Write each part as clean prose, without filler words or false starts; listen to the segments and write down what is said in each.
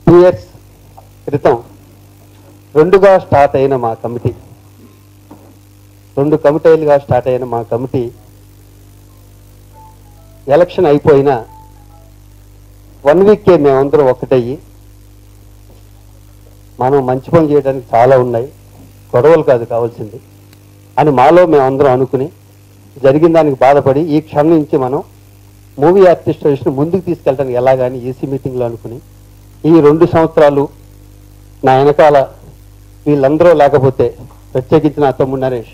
2 years క్రితం రెండుగా start అయిన మా కమిటీ, 2 కమిటీలుగా స్టార్ట్ అయిన మా కమిటీ ఎలక్షన్ అయిపోయిన 1 weekకే మేమందరం ఒక్కటయ్యి, మనం మంచి పని చేయడానికి చాలా ఉన్నాయి, గొడవలు కాదు కావాల్సింది అని మాలో మేమందరం అనుకుని, జరిగిన దానికి బాధపడి ఈ క్షణం నుంచి మనం మూవీ ఆర్టిస్టేషన్ ముందుకు తీసుకెళ్ళడానికి ఎలాగాని ఈసీ మీటింగ్లో అనుకుని, ఈ 2 సంవత్సరాలు నా వెనకాల వీళ్ళందరూ లేకపోతే, ప్రత్యేకించి నా తమ్ముడు నరేష్,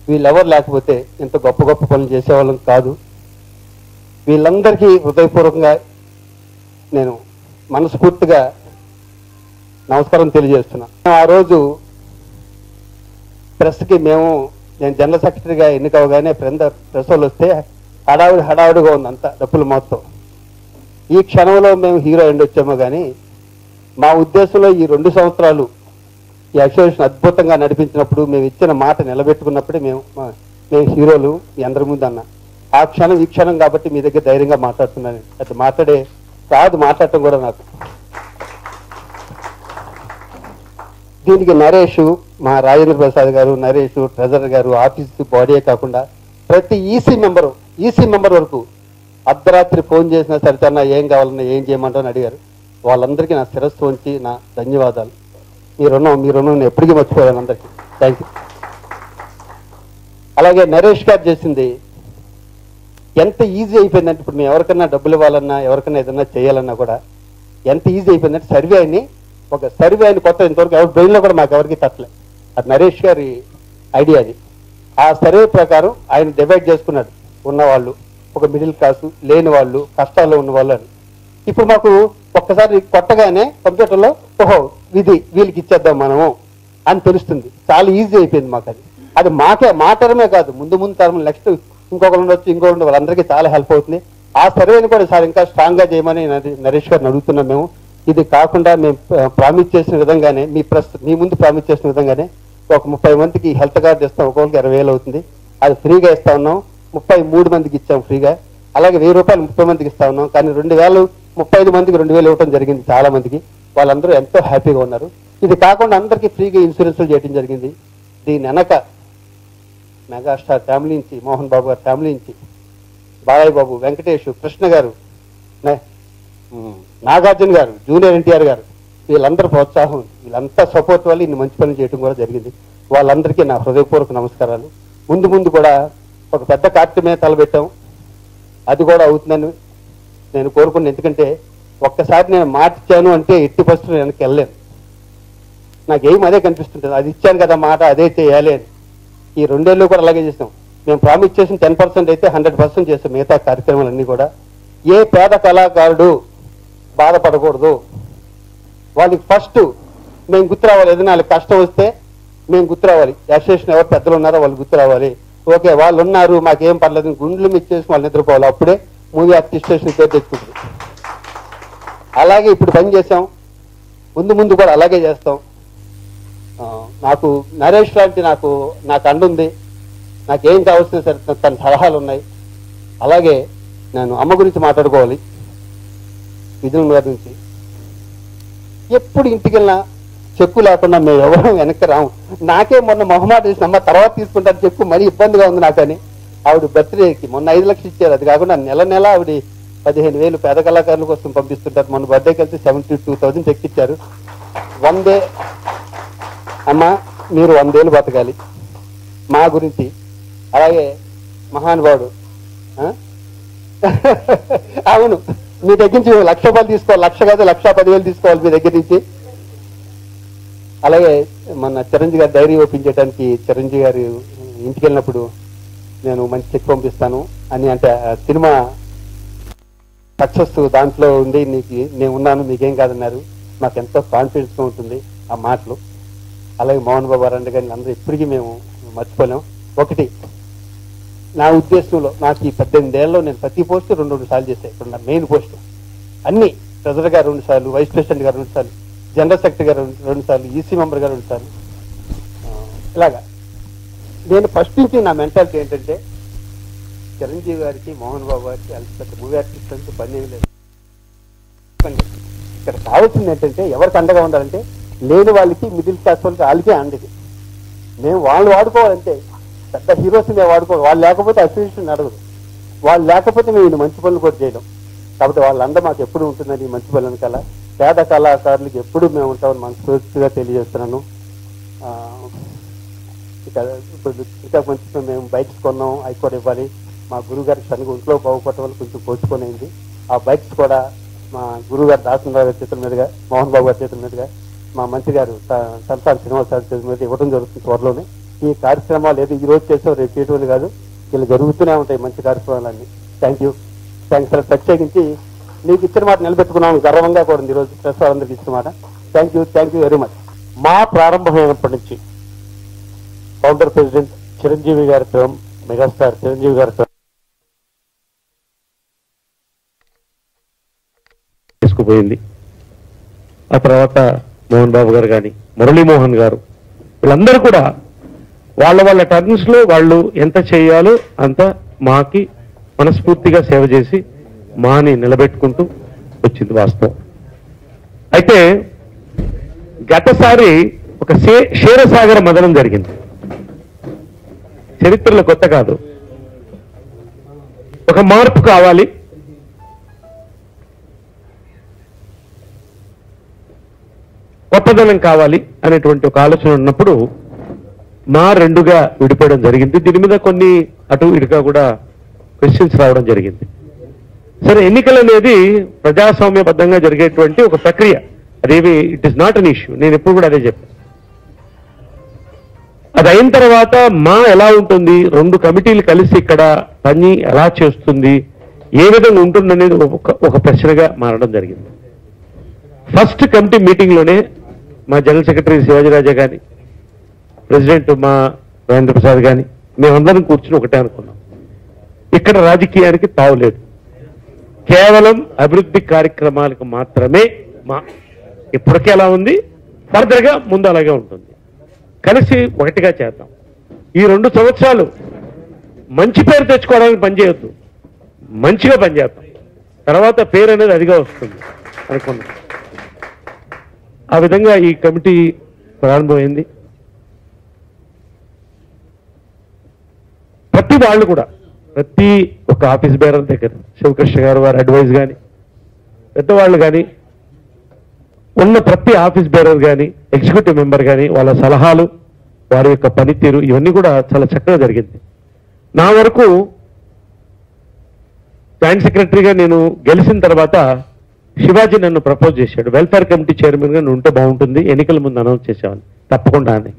వీళ్ళెవరు లేకపోతే ఇంత గొప్ప గొప్ప పనులు చేసేవాళ్ళం కాదు. వీళ్ళందరికీ హృదయపూర్వకంగా నేను మనస్ఫూర్తిగా నమస్కారం తెలియజేస్తున్నాను. ఆ రోజు ప్రెస్కి నేను జనరల్ సెక్రటరీగా ఎన్నికవగానే ప్రెస్ వాళ్ళు వస్తే హడావుడిగా ఉంది అంతా, డబ్బులు మొత్తం. ఈ క్షణంలో మేము హీరో ఎండ్ వచ్చామో కానీ మా ఉద్దేశంలో ఈ 2 సంవత్సరాలు ఈ అసోసియేషన్ అద్భుతంగా నడిపించినప్పుడు, మేము ఇచ్చిన మాట నిలబెట్టుకున్నప్పుడే మేము హీరోలు మీ అందరి ముందు అన్న. ఆ క్షణం ఈ క్షణం కాబట్టి మీ దగ్గర ధైర్యంగా మాట్లాడుతున్నాను. అది మాట్లాడటం కూడా నాకు. దీనికి నరేష్, మా రాజేంద్ర ప్రసాద్ గారు, నరేష్ ట్రెజరర్ గారు, ఆఫీస్ బాడీయే కాకుండా ప్రతి ఈసీ మెంబర్ వరకు అర్ధరాత్రి ఫోన్ చేసినా సరితన్నా ఏం కావాలన్నా ఏం చేయమంటారని అడిగారు. వాళ్ళందరికీ నా శిరస్సు ఉంచి నా ధన్యవాదాలు. మీ రుణం నేను ఎప్పటికీ మర్చిపోయాను. అందరికీ థ్యాంక్ యూ. అలాగే నరేష్ గారు చేసింది ఎంత ఈజీ అయిపోయిందంటే, ఇప్పుడు మేము ఎవరికన్నా డబ్బులు ఇవ్వాలన్నా, ఎవరికన్నా ఏదన్నా చేయాలన్నా కూడా ఎంత ఈజీ అయిపోయిందంటే, ఒక సర్వే అని కొత్త ఇంతవరకు ఎవరి బ్రెయిన్లో కూడా మాకు ఎవరికి తట్టలే. అది నరేష్ గారి ఐడియా. అది ఆ సర్వే ప్రకారం ఆయన డివైడ్ చేసుకున్నాడు, ఉన్నవాళ్ళు, ఒక మిడిల్ క్లాసు, లేని వాళ్ళు, కష్టాల్లో ఉన్నవాళ్ళు అని. ఇప్పుడు మాకు ఒక్కసారి కొట్టగానే కంప్యూటర్లో వీళ్ళకి ఇచ్చేద్దాం మనము అని తెలుస్తుంది. చాలా ఈజీ అయిపోయింది మాకు. అది మా టర్మే కాదు, ముందు టర్మ్ నెక్స్ట్ ఇంకొకరు ఉండొచ్చు, ఇంకొకరు వాళ్ళందరికీ చాలా హెల్ప్ అవుతుంది. ఆ సర్వేని కూడా సార్ ఇంకా స్ట్రాంగ్గా చేయమని నరేష్ గారిని అడుగుతున్నాం మేము. ఇది కాకుండా మేము ప్రామిస్ చేసిన విధంగానే, మీ ముందు ప్రామిస్ చేసిన విధంగానే ఒక 30 మందికి హెల్త్ కార్డు ఇస్తాం. ఒక్కొక్కరికి 20,000 అవుతుంది. అది ఫ్రీగా ఇస్తా ఉన్నాం. 33 మందికి ఇచ్చాం ఫ్రీగా. అలాగే 1000 రూపాయలు 30 మందికి ఇస్తా ఉన్నాం. కానీ 35 మందికి 2000 ఇవ్వడం జరిగింది చాలా మందికి. వాళ్ళందరూ ఎంతో హ్యాపీగా ఉన్నారు. ఇది కాకుండా అందరికీ ఫ్రీగా ఇన్సూరెన్స్లు చేయడం జరిగింది. దీని వెనక మెగాస్టార్ ఫ్యామిలీ నుంచి, మోహన్ బాబు గారి ఫ్యామిలీ నుంచి, బాలయ్య బాబు, వెంకటేష్, కృష్ణ గారు, నాగార్జున గారు, జూనియర్ ఎన్టీఆర్ గారు, వీళ్ళందరూ ప్రోత్సాహం, వీళ్ళంతా సపోర్ట్ వల్ల ఇన్ని మంచి పనులు చేయడం కూడా జరిగింది. వాళ్ళందరికీ నా హృదయపూర్వక నమస్కారాలు. ముందు కూడా ఒక పెద్ద కార్యక్రమే తలపెట్టాం. అది కూడా అవుతుందని నేను కోరుకున్నాను. ఎందుకంటే ఒక్కసారి నేను మాట ఇచ్చాను అంటే 80% వెనక్కి వెళ్ళలేను. నాకేం అదే కనిపిస్తుంటుంది, అది ఇచ్చాను కదా మాట, అదే చేయాలి అని. ఈ 2 ఏళ్ళు కూడా అలాగే చేసాం. మేము ప్రామిస్ చేసిన 10% అయితే 100% చేసాం. మిగతా కార్యక్రమాలన్నీ కూడా ఏ పేద కళాకారుడు బాధపడకూడదు. వాళ్ళకి ఫస్ట్ మేము గుర్తు రావాలి. ఏదైనా వాళ్ళకి కష్టం వస్తే మేము గుర్తు రావాలి. అసోసియేషన్ ఎవరు పెద్దలు ఉన్నారో వాళ్ళు గుర్తు రావాలి. ఓకే వాళ్ళు ఉన్నారు, మాకేం పర్లేదు, గుండెలు మిచ్చేసి వాళ్ళు నిద్రపోవాలి. అప్పుడే మూవీ ఆర్టిస్టేషన్ పేరు తెచ్చుకుంటుంది. అలాగే ఇప్పుడు పని చేసాం, ముందు కూడా అలాగే చేస్తాం. నాకు నరేష్ లాంటి నాకు అండుంది. నాకేం కావాల్సిన సరే తన సలహాలు ఉన్నాయి. అలాగే నేను అమ్మ గురించి మాట్లాడుకోవాలి. విజయన్ గారి నుంచి ఎప్పుడు ఇంటికి వెళ్ళినా చెక్కు లేకుండా మేము ఎవరూ వెనక్కి రాము. నాకే మొన్న మొహమాట చేసిన అమ్మ తర్వాత తీసుకుంటాను చెక్కు, మరీ ఇబ్బందిగా ఉంది నాకని. ఆవిడ బర్త్డేకి మొన్న 5 లక్షలు ఇచ్చారు. అది కాకుండా నెల ఆవిడ 15,000 పేద కళాకారుల కోసం పంపిస్తుంటారు. మొన్న బర్త్డేకి వెళ్తే 72,000 చెక్ ఇచ్చారు. 100 అమ్మ మీరు 100 ఏళ్ళు బతకాలి మా గురించి. అలాగే మహానుభావుడు, అవును, మీ దగ్గర నుంచి 1,00,000 రూపాయలు తీసుకోవాలి, 1,00,000 కాదు 1,10,000 తీసుకోవాలి మీ దగ్గర నుంచి. అలాగే మన చిరంజీవి గారు డైరీ ఓపెన్ చేయడానికి చిరంజీవి గారు ఇంటికి వెళ్ళినప్పుడు నేను మంచి చెక్ పంపిస్తాను అని, అంటే సినిమా సక్సెస్ దాంట్లో ఉండి నేను ఉన్నాను, మీకేం కాదన్నారు. నాకు ఎంతో కాన్ఫిడెన్స్గా ఉంటుంది ఆ మాటలు. అలాగే మోహన్ బాబు గారు కానీ అందరూ ఇప్పటికీ మేము మర్చిపోలేం. ఒకటి నా ఉద్దేశంలో, నాకు ఈ 18 ఏళ్ళలో నేను ప్రతి పోస్టు 2 సార్లు చేశాను. ఇప్పుడు నా మెయిన్ పోస్టు అన్ని ట్రెజరర్ గారు 2 సార్లు, వైస్ ప్రెసిడెంట్ గారు 2 సార్లు, జనరల్ సెక్రటరీ గారు 2 సార్లు, ఈసీ మెంబర్ గారు 2 సార్లు. ఇలాగా నేను ఫస్ట్ నుంచి నా మెంటాలిటీ ఏంటంటే, చిరంజీవి గారికి, మోహన్ బాబు గారికి పెద్ద మూవీ ఆర్టిస్ట్ అంటూ పని ఏమి లేదు. ఇక్కడ కావాల్సింది ఏంటంటే ఎవరికి అండగా ఉండాలంటే లేని వాళ్ళకి, మిడిల్ క్లాస్ వాళ్ళకి, వాళ్ళకే అండది. మేము వాళ్ళు వాడుకోవాలంటే పెద్ద హీరోస్ మేము వాడుకోవాలి. వాళ్ళు లేకపోతే అసోసియేషన్ నడవదు. వాళ్ళు లేకపోతే మేము ఇది మంచి పనులు కూడా చేయడం. కాబట్టి వాళ్ళందరూ మాకు ఎప్పుడు ఉంటుందని మంచి పనులు వెనకాల పేద కళాకారులకు ఎప్పుడు మేము ఉంటామని మనస్ఫూర్తిగా తెలియజేస్తున్నాను. ఇంకా కొంచెం మేము బైక్స్ కొన్నాం, అవి కూడా ఇవ్వాలి. మా గురువు గారికి సరిగ్గా ఒంట్లో బాగుపడటం వల్ల కొంచెం పోచుకొనింది. ఆ బైక్స్ కూడా మా గురువు గారు దాసనరావు గారి చేతుల మీదుగా, మోహన్ బాబు గారి చేతుల మీదుగా, మా మంత్రి గారు సంతాన శ్రీనివాస గారి చేతుల మీద ఇవ్వడం జరుగుతుంది త్వరలోనే. ఈ కార్యక్రమాలు ఏదో ఈ రోజు చేసాం రేపు చేయటం కాదు, ఇలా జరుగుతూనే ఉంటాయి మంచి కార్యక్రమాలన్నీ. Thanks sir. ప్రత్యేకించి నీకు ఇచ్చిన మాట నిలబెట్టుకున్నాం, గర్వంగా కూడా ఉంది ఈరోజు ప్రెస్ వాళ్ళందరికీ ఇచ్చిన మాట. Thank you very much. మా ప్రారంభమైనప్పటి నుంచి ఫౌండర్ ప్రెసిడెంట్ చిరంజీవి గారి టర్మ్, మెగాస్టార్ చిరంజీవి గారి టర్మ్ తీసుకుపోయింది. ఆ తర్వాత మోహన్ బాబు గారు కానీ, మురళీమోహన్ గారు, వీళ్ళందరూ కూడా వాళ్ళ టర్మ్స్ లో వాళ్ళు ఎంత చేయాలో అంత మాకి మనస్ఫూర్తిగా సేవ చేసి మాని నిలబెట్టుకుంటూ వచ్చింది వాస్తవం. అయితే గతసారి ఒక క్షీరసాగర మదనం జరిగింది. చరిత్రలో కొత్త కాదు. ఒక మార్పు కావాలి, కొత్తదనం కావాలి అనేటువంటి ఒక ఆలోచన ఉన్నప్పుడు మా రెండుగా విడిపోవడం జరిగింది. దీని మీద కొన్ని అటు ఇటుగా కూడా క్వశ్చన్స్ రావడం జరిగింది. సరే, ఎన్నికలు అనేది ప్రజాస్వామ్యబద్ధంగా జరిగేటువంటి ఒక ప్రక్రియ. అదేవి it is not an issue. నేను ఎప్పుడు కూడా అదే చెప్పాను. అది అయిన తర్వాత మా ఎలా ఉంటుంది, రెండు కమిటీలు కలిసి ఇక్కడ పని ఎలా చేస్తుంది, ఏ విధంగా ఉంటుంది అనేది ఒక ప్రశ్నగా మారడం జరిగింది. ఫస్ట్ కమిటీ మీటింగ్ లోనే మా జనరల్ సెక్రటరీ శివాజీరాజా గాని, ప్రెసిడెంట్ మా రాజేంద్ర ప్రసాద్ గాని, మేమందరం కూర్చుని ఒకటే అనుకున్నాం, ఇక్కడ రాజకీయానికి తావులేదు, కేవలం అభివృద్ధి కార్యక్రమాలకు మాత్రమే మా ఇప్పటికే ఎలా ఉంది, ఫర్దర్గా ముందు అలాగే ఉంటుంది. కలిసి ఒకటిగా చేద్దాం. ఈ 2 సంవత్సరాలు మంచి పేరు తెచ్చుకోవడానికి పనిచేయొద్దు, మంచిగా పనిచేద్దాం, తర్వాత పేరు అనేది అదిగా వస్తుంది అనుకున్నాం. ఆ విధంగా ఈ కమిటీ ప్రారంభమైంది. ప్రతి వాళ్ళు కూడా, ప్రతి ఒక ఆఫీస్ బేరర్ దగ్గర శివకృష్ణ గారు వారి అడ్వైజ్ కానీ, పెద్దవాళ్ళు కానీ, ఉన్న ప్రతి ఆఫీస్ బేరర్ కానీ, ఎగ్జిక్యూటివ్ మెంబర్ కానీ, వాళ్ళ సలహాలు, వారి యొక్క పనితీరు, ఇవన్నీ కూడా చాలా చక్కగా జరిగింది. నా వరకు జాయింట్ సెక్రటరీగా నేను గెలిచిన తర్వాత శివాజీ నన్ను ప్రపోజ్ చేశాడు, వెల్ఫేర్ కమిటీ చైర్మన్ గా నువ్వు ఉంటే బాగుంటుంది, ఎన్నికల ముందు అనౌన్స్ చేసేవాడిని తప్పకుండా అని.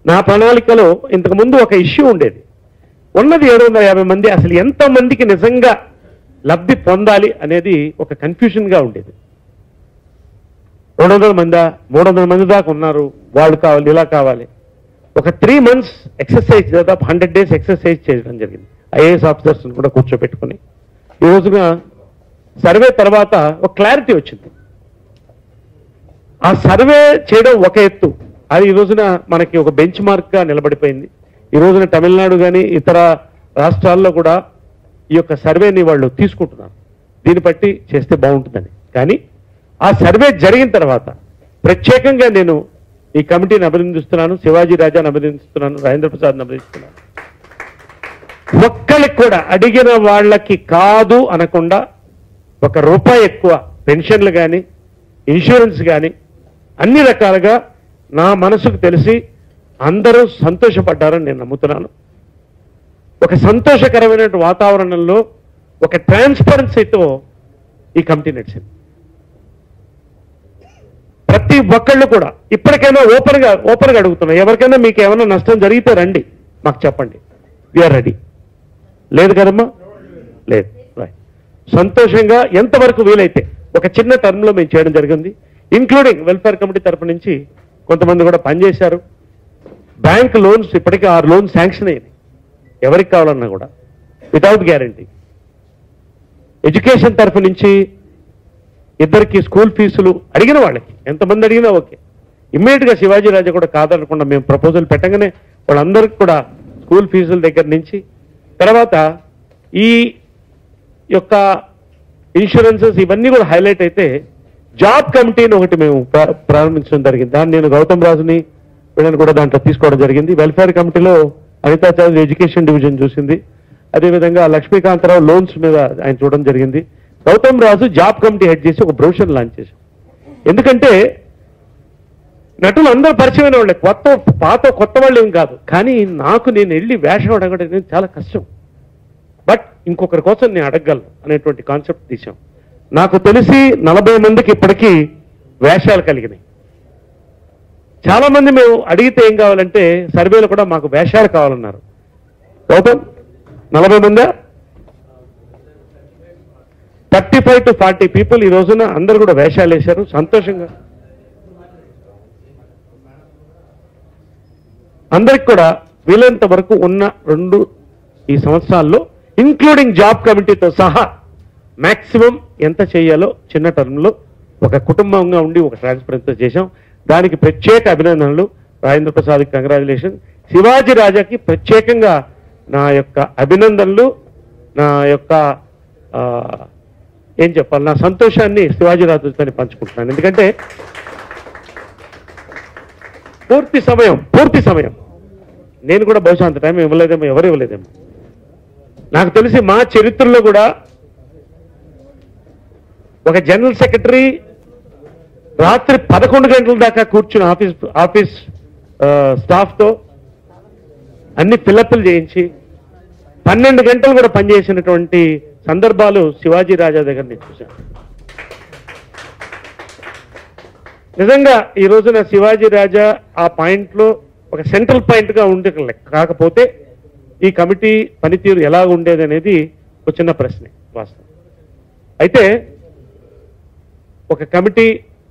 నా ప్రణాళికలో ఇంతకుముందు ఒక ఇష్యూ ఉండేది. ఉన్నది 750 మంది, అసలు ఎంతమందికి నిజంగా లబ్ధి పొందాలి అనేది ఒక కన్ఫ్యూజన్ గా ఉండేది. 200 మందా, 300 మంది దాకా ఉన్నారు, వాళ్ళు కావాలి, ఇలా కావాలి. ఒక 3 months ఎక్సర్సైజ్, దాదాపు 100 days ఎక్సర్సైజ్ చేయడం జరిగింది. ఐఏఎస్ ఆఫీసర్స్ కూడా కూర్చోబెట్టుకుని ఈ రోజున సర్వే తర్వాత ఒక క్లారిటీ వచ్చింది. ఆ సర్వే చేయడం ఒక ఎత్తు, అది ఈ రోజున మనకి ఒక బెంచ్ మార్క్ గా నిలబడిపోయింది. ఈ రోజున తమిళనాడు కానీ ఇతర రాష్ట్రాల్లో కూడా ఈ యొక్క సర్వేని వాళ్ళు తీసుకుంటున్నారు, దీన్ని బట్టి చేస్తే బాగుంటుందని. కానీ ఆ సర్వే జరిగిన తర్వాత ప్రత్యేకంగా నేను ఈ కమిటీని అభినందిస్తున్నాను, శివాజీ రాజాని అభినందిస్తున్నాను, రాజేంద్ర ప్రసాద్ని అభినందిస్తున్నాను. ఒక్కరికి కూడా అడిగిన వాళ్ళకి కాదు అనకుండా ₹1 ఎక్కువ పెన్షన్లు కానీ, ఇన్సూరెన్స్ కానీ, అన్ని రకాలుగా నా మనసుకు తెలిసి అందరూ సంతోషపడ్డారని నేను నమ్ముతున్నాను. ఒక సంతోషకరమైన వాతావరణంలో ఒక ట్రాన్స్పరెన్సీతో ఈ కమిటీ నడిచింది. ప్రతి ఒక్కళ్ళు కూడా ఇప్పటికైనా ఓపెన్గా అడుగుతున్నాం, ఎవరికైనా మీకు ఏమైనా నష్టం జరిగితే రండి, మాకు చెప్పండి, వీఆర్ రెడీ. లేదు కదమ్మా? లేదు. సంతోషంగా ఎంతవరకు వీలైతే ఒక చిన్న టర్మ్లో మేము చేయడం జరిగింది. ఇంక్లూడింగ్ వెల్ఫేర్ కమిటీ తరపు నుంచి కొంతమంది కూడా పనిచేశారు. బ్యాంక్ లోన్స్ ఇప్పటికీ 6 లోన్స్ శాంక్షన్ అయ్యింది, ఎవరికి కావాలన్నా కూడా వితౌట్ గ్యారంటీ. ఎడ్యుకేషన్ తరఫు నుంచి 2 స్కూల్ ఫీజులు అడిగిన వాళ్ళకి ఎంతమంది అడిగినా ఓకే, ఇమ్మీడియట్ గా శివాజీ రాజా కూడా కాదనకుండా మేము ప్రపోజల్ పెట్టగానే వాళ్ళందరికీ కూడా స్కూల్ ఫీజుల దగ్గర నుంచి, తర్వాత ఈ యొక్క ఇన్సూరెన్సెస్ ఇవన్నీ కూడా హైలైట్ అయితే జాబ్ కమిటీని ఒకటి మేము ప్రారంభించడం జరిగింది. దాన్ని నేను గౌతమ్ రాజుని వీళ్ళని కూడా దాంట్లో తీసుకోవడం జరిగింది. వెల్ఫేర్ కమిటీలో అనితా చౌదరి ఎడ్యుకేషన్ డివిజన్ చూసింది. అదేవిధంగా లక్ష్మీకాంతరావు లోన్స్ మీద ఆయన చూడడం జరిగింది. గౌతమ్ రాజు జాబ్ కమిటీ హెడ్ చేసి ఒక బ్రోషర్ లాంచ్ చేశాం. ఎందుకంటే నటులు అందరూ పరిచయమైన వాళ్ళే, కొత్త వాళ్ళు ఏం కాదు. కానీ నేను వెళ్ళి వేషం అడగడం చాలా కష్టం. బట్ ఇంకొకరి కోసం నేను అడగగలను అనేటువంటి కాన్సెప్ట్ తీసాం. నాకు తెలిసి 40 మందికి ఇప్పటికీ వేషాలు కలిగినాయి. చాలా మంది మేము అడిగితే ఏం కావాలంటే సర్వేలో కూడా మాకు వేషాలు కావాలన్నారు. గౌతమ్ 40 మంది 35 to 40 పీపుల్ ఈ రోజున అందరూ కూడా వేషాలు వేశారు. సంతోషంగా అందరికి కూడా వీలైనంత వరకు ఉన్న 2 ఈ సంవత్సరాల్లో ఇంక్లూడింగ్ జాబ్ కమిటీతో సహా మాక్సిమం ఎంత చేయాలో చిన్న టర్మ్లో ఒక కుటుంబంగా ఉండి ఒక ట్రాన్స్పరెన్సీ చేశాం. దానికి ప్రత్యేక అభినందనలు. రాజేంద్ర ప్రసాద్కి కంగ్రాచులేషన్. శివాజీ రాజాకి ప్రత్యేకంగా నా యొక్క అభినందనలు. నా యొక్క ఏం చెప్పాలి, నా సంతోషాన్ని శివాజీ రాజుతో పంచుకుంటున్నాను. ఎందుకంటే పూర్తి సమయం నేను కూడా బహుశా అంత టైం ఇవ్వలేదేమో, ఎవరు ఇవ్వలేదేమో. నాకు తెలిసి మా చరిత్రలో కూడా ఒక జనరల్ సెక్రటరీ రాత్రి 11 గంటల దాకా కూర్చుని ఆఫీస్ స్టాఫ్తో అన్ని ఫిలప్లు చేయించి 12 గంటలు కూడా పనిచేసినటువంటి సందర్భాలు శివాజీ రాజా దగ్గర నేను చూశాను. నిజంగా ఈ రోజున శివాజీ రాజా ఆ పాయింట్లో ఒక సెంట్రల్ పాయింట్గా ఉండే, కాకపోతే ఈ కమిటీ పనితీరు ఎలా ఉండేది అనేది ఒక చిన్న ప్రశ్నే వాస్తవం. అయితే ఒక కమిటీ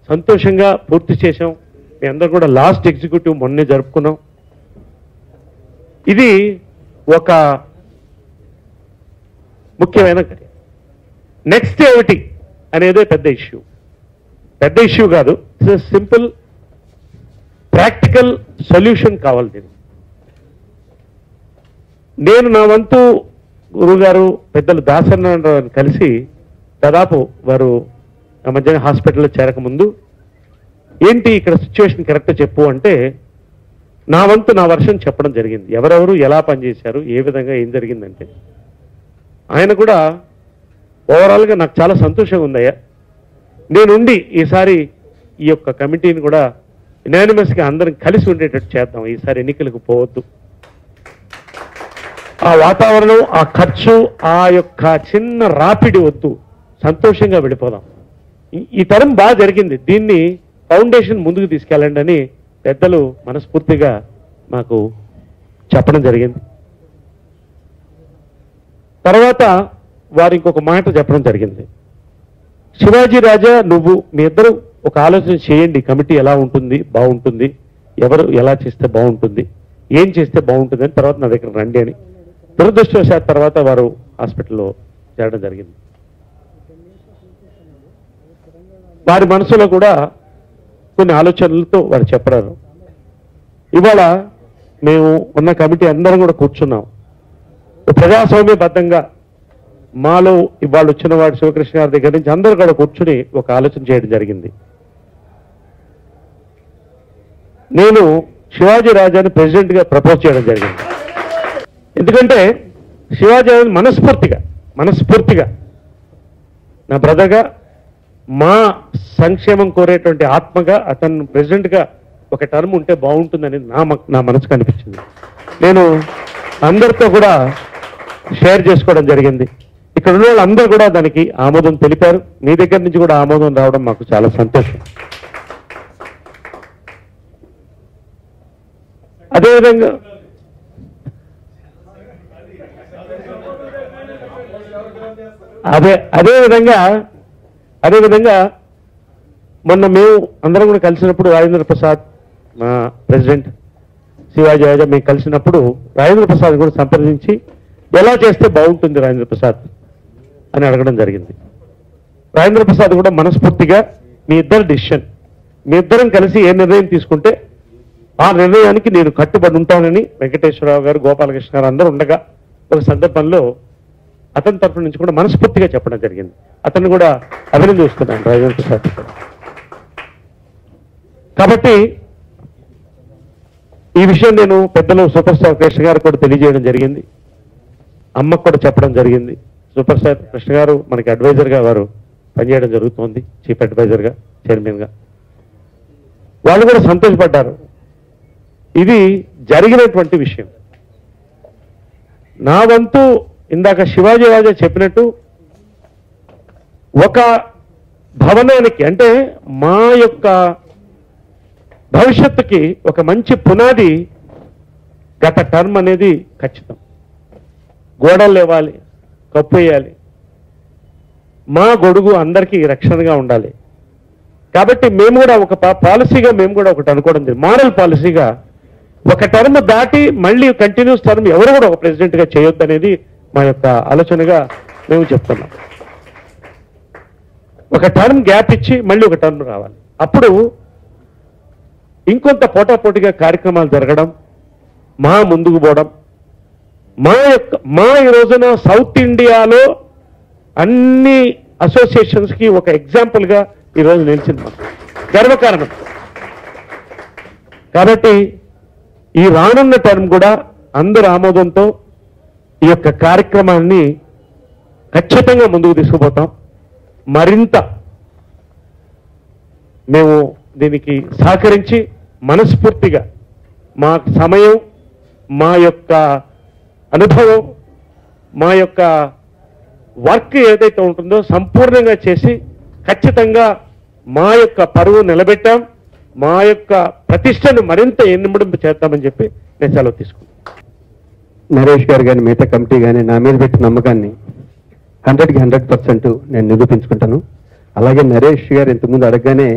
సంతోషంగా పూర్తి చేశాం. మీ అందరూ కూడా లాస్ట్ ఎగ్జిక్యూటివ్ మొన్నే జరుపుకున్నాం. ఇది ఒక ముఖ్యమైన కార్యం. నెక్స్ట్ ఏమిటి అనేదే పెద్ద ఇష్యూ కాదు. ఇట్స్ సింపుల్ ప్రాక్టికల్ సొల్యూషన్ కావాలి దీనికి. నేను నా వంతు గురుగారు పెద్దలు దాసనారాయణరావుని కలిసి దాదాపు వారు ఆ మధ్యన హాస్పిటల్లో చేరకముందు ఏంటి ఇక్కడ సిచ్యువేషన్ కరెక్ట్ చెప్పు అంటే నా వంతు నా వర్షం చెప్పడం జరిగింది. ఎవరెవరు ఎలా పనిచేశారు, ఏ విధంగా ఏం జరిగిందంటే ఆయన కూడా ఓవరాల్గా నాకు చాలా సంతోషంగా ఉందయ్యా, నేనుండి ఈసారి ఈ యొక్క కమిటీని కూడా యునానిమస్గా అందరం కలిసి ఉండేటట్టు చేద్దాం, ఈసారి ఎన్నికలకు పోవద్దు, ఆ వాతావరణం, ఆ ఖర్చు, ఆ యొక్క చిన్న రాపిడి వద్దు, సంతోషంగా వెళ్ళిపోదాం. ఈ తరం బాగా జరిగింది, దీన్ని ఫౌండేషన్ ముందుకు తీసుకెళ్ళండి అని పెద్దలు మనస్ఫూర్తిగా మాకు చెప్పడం జరిగింది. తర్వాత వారు ఇంకొక మాట చెప్పడం జరిగింది. శివాజీ రాజా, నువ్వు మీ ఇద్దరు ఒక ఆలోచన చేయండి, కమిటీ ఎలా ఉంటుంది, బాగుంటుంది, ఎవరు ఎలా చేస్తే బాగుంటుంది, ఏం చేస్తే బాగుంటుంది అని తర్వాత నా దగ్గర రండి అని. దురదృష్టవశాత్ తర్వాత వారు హాస్పిటల్లో చేరడం జరిగింది. వారి మనసులో కూడా కొన్ని ఆలోచనలతో వారు చెప్పారు. ఇవాళ మేము ఉన్న కమిటీ అందరం కూడా కూర్చున్నాం, ప్రజాస్వామ్యబద్ధంగా మాలో ఇవాళ వచ్చిన వాడు శివకృష్ణ గారి దగ్గర నుంచి అందరూ కూడా కూర్చుని ఒక ఆలోచన చేయడం జరిగింది. నేను శివాజీ రాజాని ప్రెసిడెంట్గా ప్రపోజ్ చేయడం జరిగింది. ఎందుకంటే శివాజీ రాజు మనస్ఫూర్తిగా నా బ్రదర్గా, మా సంక్షేమం కోరేటువంటి ఆత్మగా అతను ప్రెసిడెంట్గా ఒక టర్మ్ ఉంటే బాగుంటుందని నా మనసుకు అనిపించింది. నేను అందరితో కూడా షేర్ చేసుకోవడం జరిగింది. ఇక్కడ ఉన్న వాళ్ళందరూ కూడా దానికి ఆమోదం తెలిపారు. మీ దగ్గర నుంచి కూడా ఆమోదం రావడం మాకు చాలా సంతోషం. అదేవిధంగా అదేవిధంగా మొన్న మేము అందరం కూడా కలిసినప్పుడు రాజేంద్ర ప్రసాద్ మా ప్రెసిడెంట్, శివాజీ రాజా మేము కలిసినప్పుడు రాజేంద్ర ప్రసాద్ కూడా సంప్రదించి ఎలా చేస్తే బాగుంటుంది రాజేంద్ర ప్రసాద్ అని అడగడం జరిగింది. రాజేంద్ర ప్రసాద్ కూడా మనస్ఫూర్తిగా మీ ఇద్దరు డిసిషన్, మీ ఇద్దరం కలిసి ఏ నిర్ణయం తీసుకుంటే ఆ నిర్ణయానికి నేను కట్టుబడి ఉంటానని వెంకటేశ్వరరావు గారు, గోపాలకృష్ణ గారు అందరూ ఉండగా ఒక సందర్భంలో అతని తరఫు నుంచి కూడా మనస్ఫూర్తిగా చెప్పడం జరిగింది. అతన్ని కూడా అభినందిస్తున్నాను రాజేంద్ర ప్రసాద్. కాబట్టి ఈ విషయం నేను పెద్దలు సూపర్ స్టార్ కృష్ణ గారు కూడా తెలియజేయడం జరిగింది, అమ్మకు కూడా చెప్పడం జరిగింది. సూపర్ స్టార్ కృష్ణ గారు మనకి అడ్వైజర్గా వారు పనిచేయడం జరుగుతోంది, చీఫ్ అడ్వైజర్గా, చైర్మన్గా. వాళ్ళు కూడా సంతోషపడ్డారు. ఇది జరిగినటువంటి విషయం. నా వంతు ఇందాక శివాజీ రాజా చెప్పినట్టు ఒక భవనానికి అంటే మా యొక్క భవిష్యత్తుకి ఒక మంచి పునాది గత టర్మ్ అనేది ఖచ్చితం. గోడలు లేవాలి, కప్పు వేయాలి, మా గొడుగు అందరికీ రక్షణగా ఉండాలి. కాబట్టి మేము కూడా ఒక పాలసీగా మేము కూడా ఒకటి అనుకోవడం జరిగింది, మోడల్ పాలసీగా ఒక టర్మ్ దాటి మళ్ళీ కంటిన్యూస్ టర్మ్ ఎవరు కూడా ఒక ప్రెసిడెంట్గా చేయొద్దు అనేది మా యొక్క ఆలోచనగా మేము చెప్తున్నాం. ఒక టర్మ్ గ్యాప్ ఇచ్చి మళ్ళీ ఒక టర్మ్ రావాలి. అప్పుడు ఇంకొంత పోటాపోటీగా కార్యక్రమాలు జరగడం, మా ముందుకు పోవడం, మా ఈ రోజున సౌత్ ఇండియాలో అన్ని అసోసియేషన్స్కి ఒక ఎగ్జాంపుల్గా ఈరోజు నిలిచింది, గర్వకారణం. కాబట్టి ఈ రానున్న టర్మ్ కూడా అందరి ఆమోదంతో ఈ యొక్క కార్యక్రమాన్ని ఖచ్చితంగా ముందుకు తీసుకుపోతాం. మరింత మేము దీనికి సహకరించి మనస్ఫూర్తిగా మా సమయం, మా యొక్క అనుభవం, మా యొక్క వర్క్ ఏదైతే ఉంటుందో సంపూర్ణంగా చేసి ఖచ్చితంగా మా యొక్క పరువు నిలబెట్టాం, మా యొక్క ప్రతిష్టను మరింత ఎన్నింబడింపు చేద్దామని చెప్పి నేను సెలవు తీసుకున్నాను. నరేష్ గారు కానీ మిగతా కమిటీ కానీ నా మీద పెట్టిన నమ్మకాన్ని 100కి 100% నేను నిరూపించుకుంటాను. అలాగే నరేష్ గారు ఇంతకుముందు అడగగానే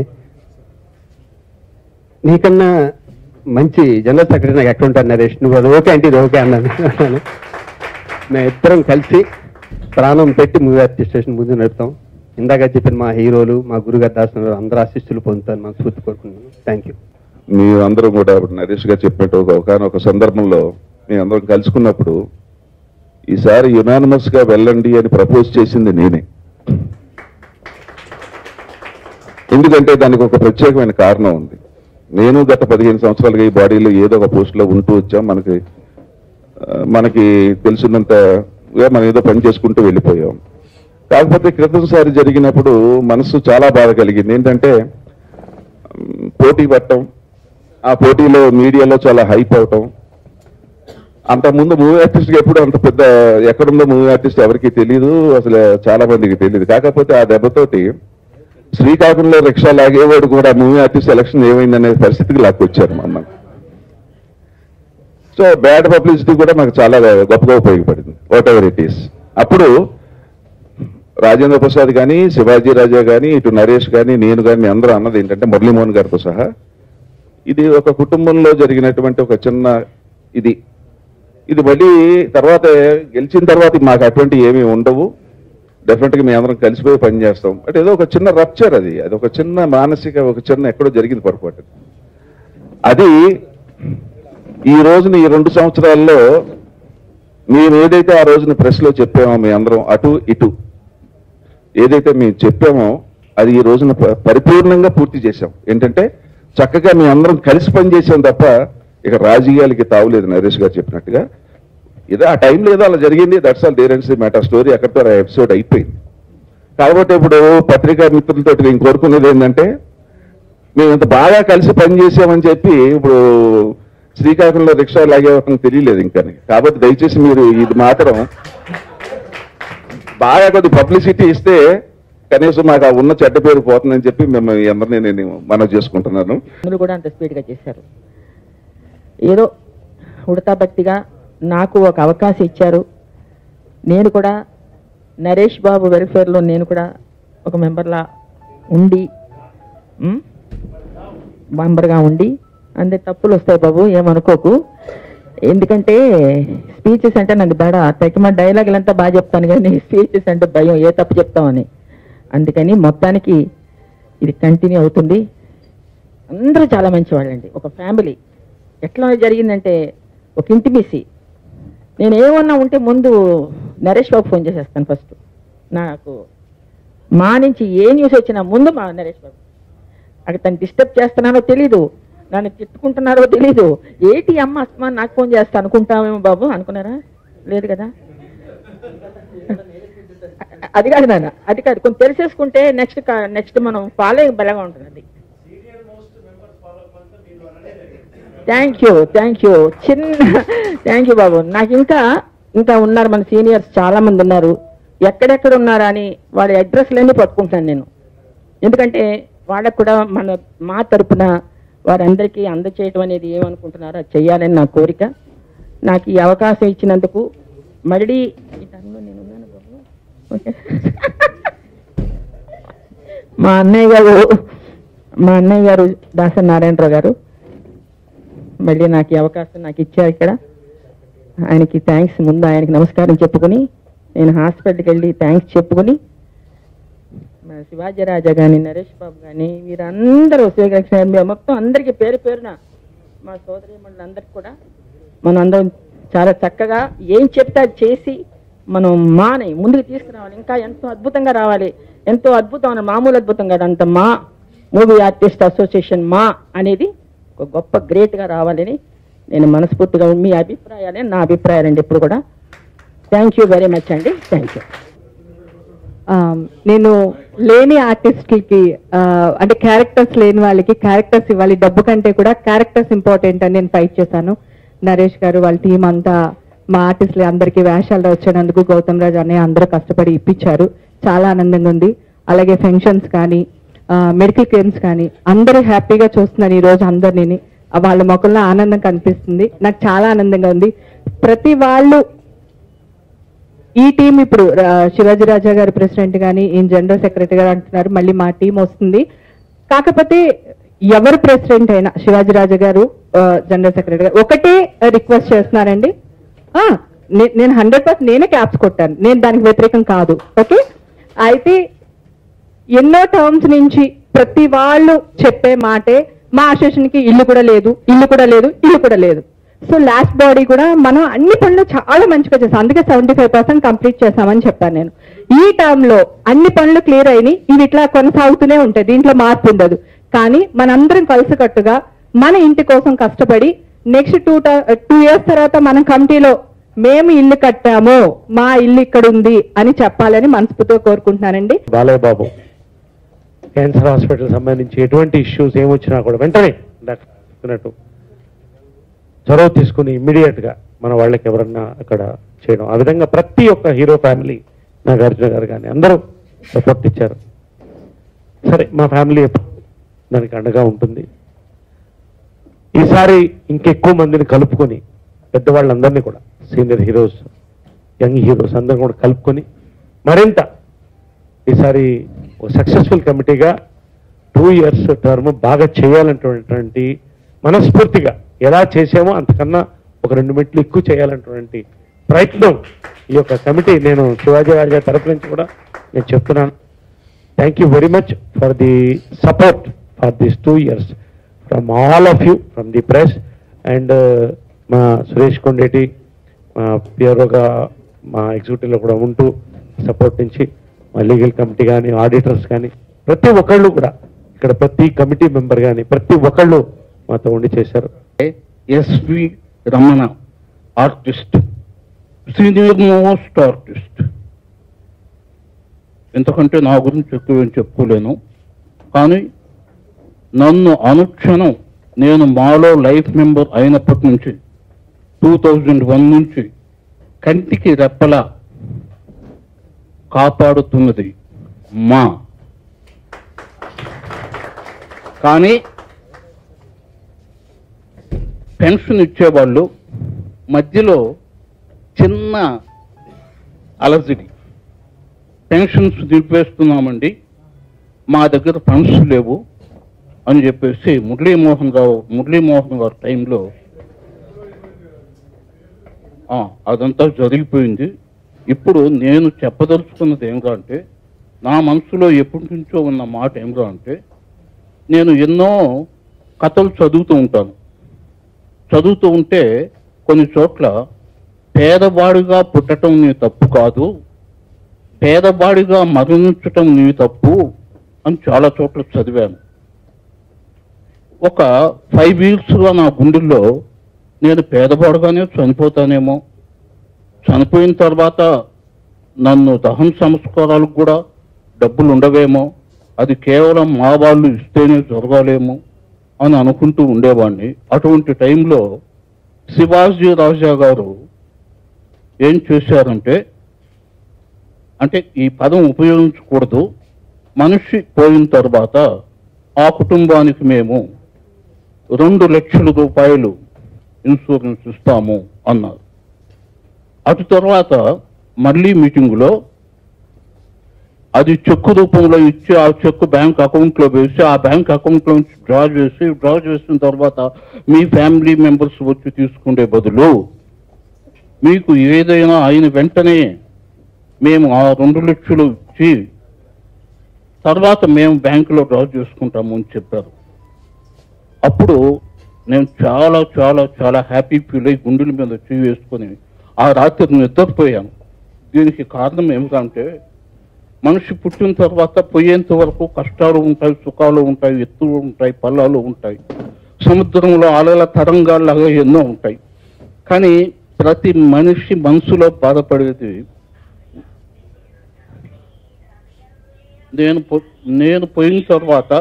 నీకన్నా మంచి జనరల్ సెక్రటరీ నాకు ఎక్కడ ఉంటారు నరేష్, నువ్వు అది ఓకే అంటే ఇది ఓకే అన్నాను. మేము ఇద్దరం కలిసి ప్రాణం పెట్టి మూవీ ఆర్టిస్టేషన్ ముందు నడుపుతాం. ఇందాక చెప్పిన మా హీరోలు, మా గురుగారు దాసిన అందరూ ఆశీస్సులు పొందుతాను మనకు స్ఫూర్తి కోరుకుంటున్నాను. Thank you. మీరందరూ కూడా నరేష్ గారు చెప్పినట్టు ఒకనొక సందర్భంలో మీ అందరం కలుసుకున్నప్పుడు ఈసారి యునానిమస్ గా వెళ్ళండి అని ప్రపోజ్ చేసింది నేనే. ఎందుకంటే దానికి ఒక ప్రత్యేకమైన కారణం ఉంది. నేను గత 15 సంవత్సరాలుగా ఈ బాడీలో ఏదో ఒక పోస్ట్ లో ఉంటూ వచ్చాం. మనకి తెలిసినంతగా మనం ఏదో పని చేసుకుంటూ వెళ్ళిపోయాం. కాకపోతే క్రితంసారి జరిగినప్పుడు మనసు చాలా బాధ కలిగింది. ఏంటంటే పోటీ పట్టడం, ఆ పోటీలో మీడియాలో చాలా హైప్ అవటం. అంతకుముందు మూవీ ఆర్టిస్ట్కి ఎప్పుడు అంత పెద్ద ఎక్కడుందో మూవీ ఆర్టిస్ట్ ఎవరికి తెలియదు, అసలు చాలా మందికి తెలియదు. కాకపోతే ఆ దెబ్బతోటి శ్రీకాకుళంలో రిక్షా లాగేవాడు కూడా మూవీ ఆర్టిస్ట్ ఎలక్షన్ ఏమైందనే పరిస్థితికి లాక్కొచ్చారు మమ్మల్ని. సో బ్యాడ్ పబ్లిసిటీ కూడా మాకు చాలా గొప్పగా ఉపయోగపడింది. What ever it is. అప్పుడు రాజేంద్ర ప్రసాద్ కానీ, శివాజీ రాజా కానీ, ఇటు నరేష్ కానీ, నేను కానీ అందరూ అన్నది ఏంటంటే మురళీమోహన్ గారితో సహా ఇది ఒక కుటుంబంలో జరిగినటువంటి ఒక చిన్న ఇది మళ్ళీ తర్వాత గెలిచిన తర్వాత మాకు అటువంటి ఏమీ ఉండవు. డెఫినెట్గా మేము అందరం కలిసిపోయి పనిచేస్తాం. బట్ ఏదో ఒక చిన్న రప్చర్, అది ఒక చిన్న మానసిక ఒక చిన్న ఎక్కడో జరిగింది పొరపాటు. అది ఈ రోజున ఈ 2 సంవత్సరాల్లో మేము ఏదైతే ఆ రోజున ప్రెస్లో చెప్పామో మీ అందరం అటు ఇటు ఏదైతే మేము చెప్పామో అది ఈ రోజున పరిపూర్ణంగా పూర్తి చేశాం. ఏంటంటే చక్కగా మీ అందరం కలిసి పనిచేసాం తప్ప ఇక రాజకీయాలకి తావులేదు. నరేష్ గారు చెప్పినట్టుగా ఏదో ఆ టైంలో ఏదో అలా జరిగింది. That's all there and matter. Story అక్కడితో ఆ ఎపిసోడ్ అయిపోయింది. కాబట్టి ఇప్పుడు పత్రికా మిత్రులతో నేను కోరుకునేది ఏంటంటే మేము ఇంత బాగా కలిసి పనిచేసామని చెప్పి ఇప్పుడు శ్రీకాకుళంలో రిక్షా లాగేవాళ్ళకి తెలియలేదు ఇంకా. కాబట్టి దయచేసి మీరు ఇది మాత్రం బాగా కొద్ది పబ్లిసిటీ ఇస్తే కనీసం మాకు ఉన్న చెడ్డ పేరు పోతుందని చెప్పి మిమ్మల్ని అందరినీ నేను మనవి చేసుకుంటున్నాను. అందరూ కూడా అంత స్పీడ్గా చేశారు. ఏదో ఉడతా భక్తిగా నాకు ఒక అవకాశం ఇచ్చారు. నేను కూడా నరేష్ బాబు వెల్ఫేర్లో నేను కూడా ఒక మెంబర్గా ఉండి అంతే తప్పులు వస్తాయి బాబు, ఏమనుకోకు. ఎందుకంటే స్పీచెస్ అంటే నాకు దడ తగ్గిమ డైలాగులంతా బాగా చెప్తాను కానీ స్పీచెస్ అంటే భయం, ఏ తప్పు చెప్తామని. అందుకని మొత్తానికి ఇది కంటిన్యూ అవుతుంది. అందరూ చాలా మంచివాళ్ళండి. ఒక ఫ్యామిలీ ఎట్లా జరిగిందంటే ఒక ఇంటిమేసీ. నేను ఏమన్నా ఉంటే ముందు నరేష్ బాబు ఫోన్ చేసేస్తాను ఫస్ట్. నాకు మా నుంచి ఏ న్యూస్ వచ్చినా ముందు మా నరేష్ బాబు అక్కడ తను డిస్టర్బ్ చేస్తున్నానో తెలీదు, నన్ను తిట్టుకుంటున్నారో తెలీదు. ఏంటి అమ్మ అస్తమా నాకు ఫోన్ చేస్తా అనుకుంటామేమో బాబు, అనుకున్నారా? లేదు కదా. అది కాదు నాన్న, అది కాదు, కొంచెం తెలిసేసుకుంటే నెక్స్ట్ మనం ఫాలో బలంగా ఉంటుంది. అది థ్యాంక్ యూ థ్యాంక్ యూ బాబు. నాకు ఇంకా ఉన్నారు మన సీనియర్స్ చాలా మంది ఉన్నారు. ఎక్కడెక్కడ ఉన్నారా అని వాళ్ళ అడ్రస్లన్నీ పట్టుకుంటాను నేను. ఎందుకంటే వాళ్ళకు కూడా మా తరపున వారందరికీ అందచేయటం అనేది ఏమనుకుంటున్నారో అది చెయ్యాలని నా కోరిక. నాకు ఈ అవకాశం ఇచ్చినందుకు మళ్ళీ నేను ఉన్నాను బాబు. ఓకే. మా అన్నయ్య గారు దాసరి నారాయణరావు గారు మళ్ళీ నాకు ఈ అవకాశం నాకు ఇచ్చారు ఇక్కడ. ఆయనకి థ్యాంక్స్. ముందు ఆయనకి నమస్కారం చెప్పుకొని నేను హాస్పిటల్కి వెళ్ళి థ్యాంక్స్ చెప్పుకొని మన శివాజీ రాజా కానీ నరేష్ బాబు కానీ వీరందరూ శ్రీకృష్ణ మొత్తం అందరికీ పేరు పేరున మా సోదరి మండలందరికీ కూడా మనం అందరం చాలా చక్కగా ఏం చెప్తే అది చేసి మనం మాని ముందుకు తీసుకురావాలి. ఇంకా ఎంతో అద్భుతంగా రావాలి. ఎంతో అద్భుతం, మామూలు అద్భుతం కాదు, అంత మా మూవీ ఆర్టిస్ట్ అసోసియేషన్ మా అనేది ఒక గొప్ప గ్రేట్గా రావాలని నేను మనస్ఫూర్తిగా, మీ అభిప్రాయాలే నా అభిప్రాయాలండి ఎప్పుడు కూడా. థ్యాంక్ యూ వెరీ మచ్ అండి. Thank you. నేను లేని ఆర్టిస్ట్లకి అంటే క్యారెక్టర్స్ లేని వాళ్ళకి క్యారెక్టర్స్ ఇవ్వాలి, డబ్బు కంటే కూడా క్యారెక్టర్స్ ఇంపార్టెంట్ అని నేను ఫైట్ చేశాను. నరేష్ గారు వాళ్ళ టీం అంతా మా ఆర్టిస్టులు అందరికీ వేషాలు వచ్చినందుకు గౌతమ్ రాజ్ అన్నయ్య అందరూ కష్టపడి ఇప్పించారు. చాలా ఆనందంగా ఉంది. అలాగే ఫంక్షన్స్ కానీ మెడికల్ క్లెయిమ్స్ కానీ అందరూ హ్యాపీగా చూస్తున్నారు ఈరోజు అందరినీ. వాళ్ళ మొక్కల్లో ఆనందం కనిపిస్తుంది. నాకు చాలా ఆనందంగా ఉంది. ప్రతి వాళ్ళు ఈ టీం ఇప్పుడు శివాజీ రాజా గారు ప్రెసిడెంట్ కానీ ఈయన జనరల్ సెక్రటరీ గారు అంటున్నారు, మళ్ళీ మా టీం వస్తుంది. కాకపోతే ఎవరు ప్రెసిడెంట్ అయినా శివాజీ రాజా గారు జనరల్ సెక్రటరీ గారు ఒకటే రిక్వెస్ట్ చేస్తున్నారండి. నేను 100% నేనే క్యాప్స్ కొట్టాను, నేను దానికి వ్యతిరేకం కాదు. ఓకే. అయితే ఎన్నో టర్మ్స్ నుంచి ప్రతి వాళ్ళు చెప్పే మాటే మా అసోసియేషన్కి ఇల్లు కూడా లేదు. సో లాస్ట్ బాడీ కూడా మనం అన్ని పనులు చాలా మంచిగా చేసాం. అందుకే 75% కంప్లీట్ చేసామని చెప్పాను నేను. ఈ టర్మ్ లో అన్ని పనులు క్లియర్ అయినాయి. ఇవి ఇట్లా కొనసాగుతూనే ఉంటాయి, దీంట్లో మార్పు ఉండదు. కానీ మనందరం కలిసికట్టుగా మన ఇంటి కోసం కష్టపడి నెక్స్ట్ 2 years తర్వాత మన కమిటీలో మేము ఇల్లు కట్టాము, మా ఇల్లు ఇక్కడ ఉంది అని చెప్పాలని మనస్ఫూర్తిగా కోరుకుంటున్నానండి. బాలయ్య బాబు క్యాన్సర్ హాస్పిటల్ సంబంధించి ఎటువంటి ఇష్యూస్ ఏమొచ్చినా కూడా వెంటనే చెప్పినట్టు చొరవ తీసుకుని ఇమ్మీడియట్ గా మన వాళ్ళకి ఎవరన్నా అక్కడ చేయడం. ఆ విధంగా ప్రతి ఒక్క హీరో ఫ్యామిలీ, నాగార్జున గారు కానీ అందరూ సపోర్ట్ ఇచ్చారు. సరే, మా ఫ్యామిలీ దానికి అండగా ఉంటుంది. ఈసారి ఇంకెక్కువ మందిని కలుపుకొని పెద్దవాళ్ళందరినీ కూడా సీనియర్ హీరోస్, యంగ్ హీరోస్ అందరిని కూడా కలుపుకొని మరింత ఈసారి ఒక సక్సెస్ఫుల్ కమిటీగా 2 years టర్మ్ బాగా చేయాలన్నటువంటి మనస్ఫూర్తిగా ఎలా చేసామో అంతకన్నా ఒక 2 మెట్లు ఎక్కువ చేయాలన్నటువంటి ప్రయత్నం ఈ యొక్క కమిటీ, నేను శివాజీ రాజా తరఫు నుంచి కూడా నేను చెప్తున్నాను. Thank you very much for the support for this 2 years from all of you, from the press and మా సురేష్ కొండేటి మా పిఆర్ఓగా మా ఎగ్జిక్యూటివ్లో కూడా ఉంటూ సపోర్ట్ నుంచి మా లీగల్ కమిటీ కానీ ఆడిటర్స్ కానీ ప్రతి ఒక్కళ్ళు కూడా ఇక్కడ ప్రతి కమిటీ మెంబర్ కానీ ప్రతి ఒక్కళ్ళు మాతో ఉండి చేశారు. SV Ramana artist, senior most artist. ఎందుకంటే నా గురించి ఎక్కువ చెప్పుకోలేను, కానీ నన్ను అనుక్షణం నేను మాలో లైఫ్ మెంబర్ అయినప్పటి నుంచి 2001 నుంచి కంటికి రెప్పలా కాపాడుతున్నది మా. కానీ పెన్షన్ ఇచ్చేవాళ్ళు మధ్యలో చిన్న అలజడి, పెన్షన్స్ నిలిపేస్తున్నామండి, మా దగ్గర ఫండ్స్ లేవు అని చెప్పేసి మురళీమోహన్ గారు టైంలో అదంతా జరిగిపోయింది. ఇప్పుడు నేను చెప్పదలుచుకున్నది ఏమిటంటే, నా మనసులో ఎప్పటి నుంచో ఉన్న మాట ఏమిటంటే, నేను ఎన్నో కథలు చదువుతూ ఉంటే కొన్ని చోట్ల పేదవాడిగా పుట్టడం నీ తప్పు కాదు, పేదవాడిగా మరణించటం నీ తప్పు అని చాలా చోట్ల చదివాను. ఒక 5 వీక్స్గా నా గుండెల్లో నేను పేదవాడుగానే చనిపోతానేమో, చనిపోయిన తర్వాత నన్ను దహన సంస్కారాలకు కూడా డబ్బులు ఉండవేమో, అది కేవలం మా వాళ్ళు ఇస్తేనే జరగాలేమో అని అనుకుంటూ ఉండేవాడిని. అటువంటి టైంలో శివాజీ రాజా గారు ఏం చేశారంటే, అంటే ఈ పదం ఉపయోగించకూడదు, మనిషి పోయిన తర్వాత ఆ కుటుంబానికి మేము 2 లక్షల రూపాయలు ఇన్సూరెన్స్ ఇస్తాము అన్నారు. అటు తర్వాత మళ్ళీ మీటింగులో అది చెక్కు రూపంలో ఇచ్చి ఆ చెక్కు బ్యాంక్ అకౌంట్లో వేసి ఆ బ్యాంక్ అకౌంట్లో నుంచి డ్రా చేసిన తర్వాత మీ ఫ్యామిలీ మెంబర్స్ వచ్చి తీసుకునే బదులు మీకు ఏదైనా అయిన వెంటనే మేము ఆ 2 లక్షలు ఇచ్చి తర్వాత మేము బ్యాంకులో డ్రా చేసుకుంటాము అని చెప్పారు. అప్పుడు నేను చాలా చాలా చాలా హ్యాపీ ఫీల్ అయ్యి గుండెల మీద చెయ్యి వేసుకొని ఆ రాత్రి నిద్రపోయాను. దీనికి కారణం ఏమిటంటే, మనిషి పుట్టిన తర్వాత పోయేంత వరకు కష్టాలు ఉంటాయి, సుఖాలు ఉంటాయి, ఎత్తులు ఉంటాయి, పల్లాలు ఉంటాయి, సముద్రంలో అలల తరంగాల్లాగా ఎన్నో ఉంటాయి. కానీ ప్రతి మనిషి మనసులో బాధపడేది నేను పోయిన తర్వాత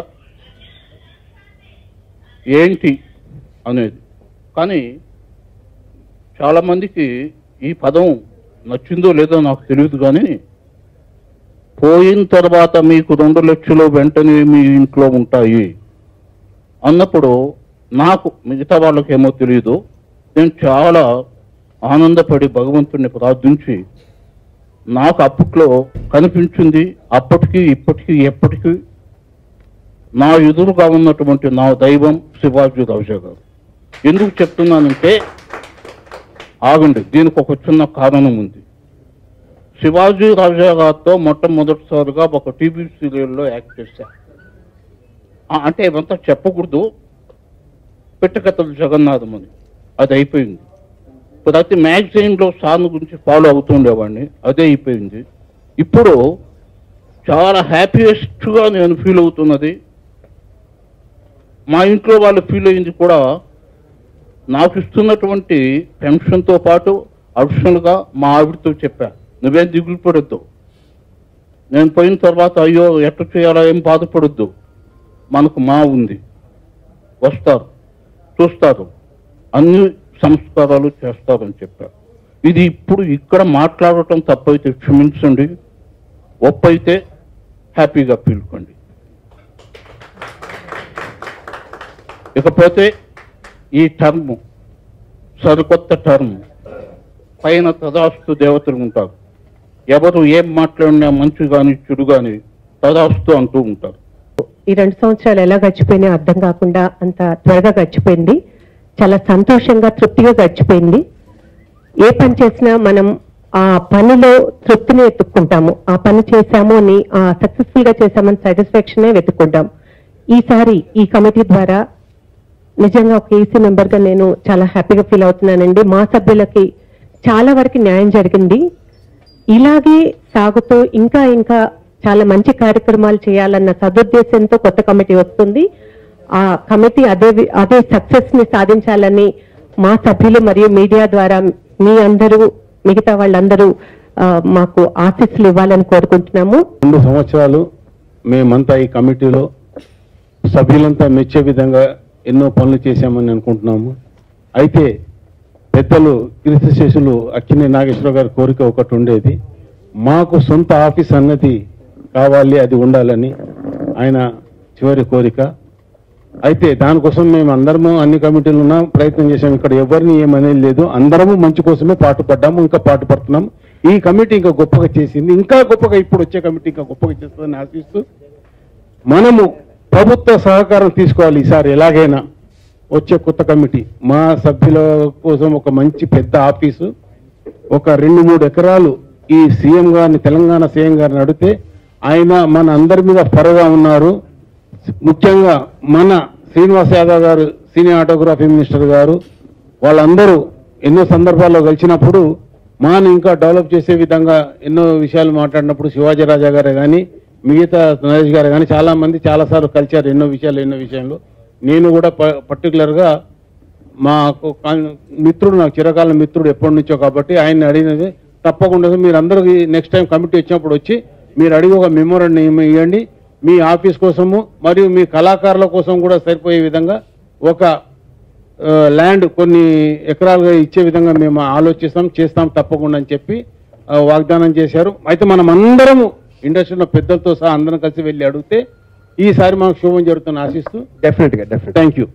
ఏంటి అనేది. కానీ చాలామందికి ఈ పదం నచ్చిందో లేదో నాకు తెలియదు, కానీ పోయిన తర్వాత మీకు 2 లక్షలు వెంటనే మీ ఇంట్లో ఉంటాయి అన్నప్పుడు నాకు, మిగతా వాళ్ళకేమో తెలియదు, నేను చాలా ఆనందపడి భగవంతుడిని ప్రార్థించి నాకు అప్పట్లో కనిపించింది. అప్పటికి ఇప్పటికీ ఎప్పటికీ నా ఎదురుగా ఉన్నటువంటి నా దైవం శివాజీ రాజా గారు. ఎందుకు చెప్తున్నానంటే, ఆగండి, దీనికి ఒక చిన్న కారణం ఉంది. శివాజీ రాజా గారితో మొట్టమొదటిసారిగా ఒక టీవీ సీరియల్లో యాక్ట్ చేశా. అంటే ఇవంతా చెప్పకూడదు, పిట్టకథలు జగన్నాథం అని, అది అయిపోయింది. ప్రతి మ్యాగజైన్లో సార్ను గురించి ఫాలో అవుతుండేవాడిని, అదే అయిపోయింది. ఇప్పుడు చాలా హ్యాపీయెస్ట్గా నేను ఫీల్ అవుతున్నది, మా ఇంట్లో వాళ్ళు ఫీల్ అయింది కూడా. నాకు ఇస్తున్నటువంటి పెన్షన్తో పాటు అడిషనల్గా మా ఆవిడతో చెప్పా, నువ్వేం దిగులు పడొద్దు, నేను పోయిన తర్వాత అయ్యో ఎట్లా చేయాలో ఏం బాధపడొద్దు, మనకు మా ఉంది, వస్తారు, చూస్తారు, అన్ని సంస్కారాలు చేస్తారని చెప్పారు. ఇది ఇప్పుడు ఇక్కడ మాట్లాడటం తప్పైతే క్షమించండి, ఒప్పైతే హ్యాపీగా ఫీల్కండి. ఇకపోతే ఈ టర్మ్ సరికొత్త టర్మ్, పైన తదాస్తు దేవతలు ఉంటారు, ఎవరు ఏం మాట్లాడినా మంచి కానీ చెడు కానీ తదాస్తు అంటూ ఉంటారు. ఈ 2 సంవత్సరాలు ఎలా గడిచిపోయినా అర్థం కాకుండా అంత త్వరగా గడిచిపోయింది. చాలా సంతోషంగా, తృప్తిగా గడిచిపోయింది. ఏ పని చేసినా మనం ఆ పనిలో తృప్తిని వెతుక్కుంటాము. ఆ పని చేశాము అని, సక్సెస్ఫుల్ గా చేశామని సాటిస్ఫాక్షనే వెతుక్కుంటాం. ఈసారి ఈ కమిటీ ద్వారా నిజంగా ఒక ఏసీ మెంబర్ గా నేను చాలా హ్యాపీగా ఫీల్ అవుతున్నానండి. మా సభ్యులకి చాలా వరకు న్యాయం జరిగింది. ఇలాగే సాగుతూ ఇంకా ఇంకా చాలా మంచి కార్యక్రమాలు చేయాలన్న సదుద్దేశంతో కొత్త కమిటీ వస్తుంది. ఆ కమిటీ అదే సక్సెస్ ని సాధించాలని మా సభ్యులు మరియు మీడియా ద్వారా మీ అందరూ, మిగతా వాళ్ళందరూ మాకు ఆశీస్సులు ఇవ్వాలని కోరుకుంటున్నాము. 2 సంవత్సరాలు మేమంతా ఈ కమిటీలో సభ్యులంతా మెచ్చే విధంగా ఎన్నో పనులు చేశామని అనుకుంటున్నాము. అయితే పెద్దలు కీర్తిశేషులు అక్కినే నాగేశ్వరరావు గారి కోరిక ఒకటి ఉండేది, మాకు సొంత ఆఫీస్ అన్నది కావాలి, అది ఉండాలని ఆయన చివరి కోరిక. అయితే దానికోసం మేము అందరము అన్ని కమిటీలు ఉన్నా ప్రయత్నం చేశాము. ఇక్కడ ఎవరిని ఏమనేది లేదు, అందరము మంచి కోసమే పాటుపడ్డాము, ఇంకా పాటుపడుతున్నాము. ఈ కమిటీ ఇంకా గొప్పగా చేసింది, ఇంకా గొప్పగా ఇప్పుడు వచ్చే కమిటీ ఇంకా గొప్పగా చేస్తుందని ఆశిస్తూ మనము ప్రభుత్వ సహకారం తీసుకోవాలి. ఈసారి ఎలాగైనా వచ్చే కొత్త కమిటీ మా సభ్యుల కోసం ఒక మంచి పెద్ద ఆఫీసు, ఒక 2-3 ఎకరాలు ఈ సీఎం గారిని, తెలంగాణ సీఎం గారిని అడిగితే ఆయన మన అందరి మీద ఫరగా ఉన్నారు. ముఖ్యంగా మన శ్రీనివాస్ యాదవ్ గారు, సినిమాటోగ్రఫీ మినిస్టర్ గారు, వాళ్ళందరూ ఎన్నో సందర్భాల్లో కలిసినప్పుడు మాను ఇంకా డెవలప్ చేసే విధంగా ఎన్నో విషయాలు మాట్లాడినప్పుడు శివాజీ రాజా గారే కానీ, మిగతా నరేష్ గారు కానీ చాలా మంది చాలాసార్లు కలిశారు ఎన్నో విషయాల్లో. నేను కూడా పర్టికులర్గా మాకు మిత్రుడు, నాకు చిరకాల మిత్రుడు ఎప్పటి నుంచో కాబట్టి ఆయన అడిగినది తప్పకుండా మీరు అందరికీ నెక్స్ట్ టైం కమిటీ వచ్చినప్పుడు వచ్చి మీరు అడిగి ఒక మెమోరాండం ఇవ్వండి. మీ ఆఫీస్ కోసము మరియు మీ కళాకారుల కోసం కూడా సరిపోయే విధంగా ఒక ల్యాండ్ కొన్ని ఎకరాలుగా ఇచ్చే విధంగా మేము చేస్తాం తప్పకుండా అని చెప్పి వాగ్దానం చేశారు. అయితే మనం అందరము ఇండస్ట్రీలో పెద్దలతో సహా అందరం కలిసి వెళ్ళి అడిగితే ఈసారి మనకు శుభం జరుగుతుందని ఆశిస్తూ డెఫినెట్గా థ్యాంక్ యూ.